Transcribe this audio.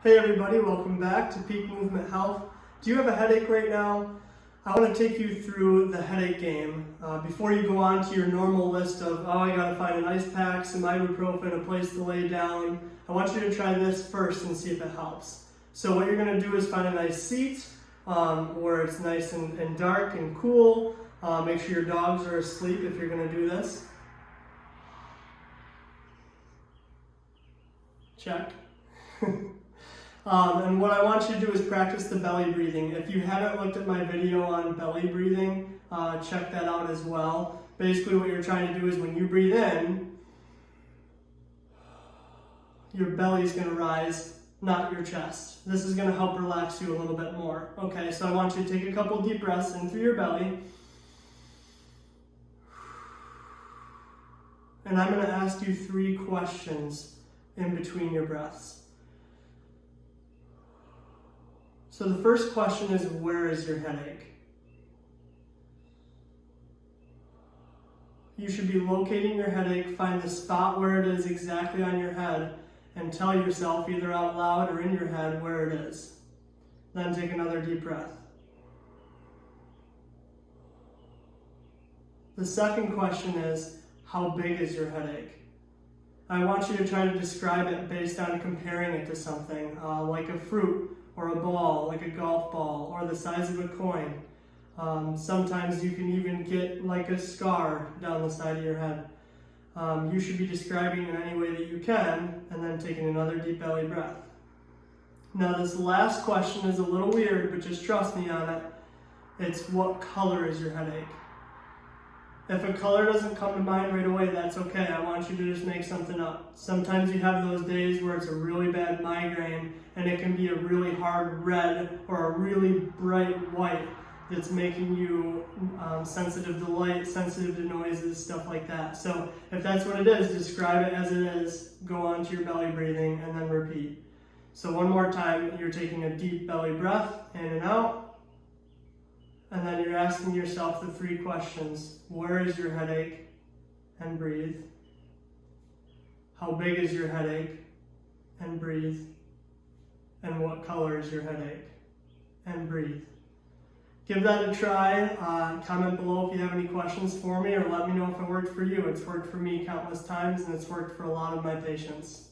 Hey everybody, welcome back to Peak Movement Health. Do you have a headache right now? I want to take you through the headache game. Before you go on to your normal list of, I gotta find an ice pack, some ibuprofen, a place to lay down, I want you to try this first and see if it helps. So what you're gonna do is find a nice seat where it's nice and dark and cool. Make sure your dogs are asleep if you're gonna do this. Check. And what I want you to do is practice the belly breathing. If you haven't looked at my video on belly breathing, check that out as well. Basically what you're trying to do is when you breathe in, your belly's going to rise, not your chest. This is going to help relax you a little bit more. Okay, so I want you to take a couple deep breaths in through your belly. And I'm going to ask you 3 questions in between your breaths. So the first question is, where is your headache? You should be locating your headache, find the spot where it is exactly on your head, and tell yourself either out loud or in your head where it is. Then take another deep breath. The second question is, how big is your headache? I want you to try to describe it based on comparing it to something, like a fruit, or a ball, like a golf ball, or the size of a coin. Sometimes you can even get like a scar down the side of your head. You should be describing in any way that you can, and then taking another deep belly breath. Now this last question is a little weird, but just trust me on it. It's, what color is your headache? If a color doesn't come to mind right away, that's okay. I want you to just make something up. Sometimes you have those days where it's a really bad migraine and it can be a really hard red or a really bright white that's making you sensitive to light, sensitive to noises, stuff like that. So if that's what it is, describe it as it is, go on to your belly breathing, and then repeat. So one more time, you're taking a deep belly breath, in and out. And then you're asking yourself the 3 questions. Where is your headache? And breathe. How big is your headache? And breathe. And what color is your headache? And breathe. Give that a try. Comment below if you have any questions for me, or let me know if it worked for you. It's worked for me countless times, and it's worked for a lot of my patients.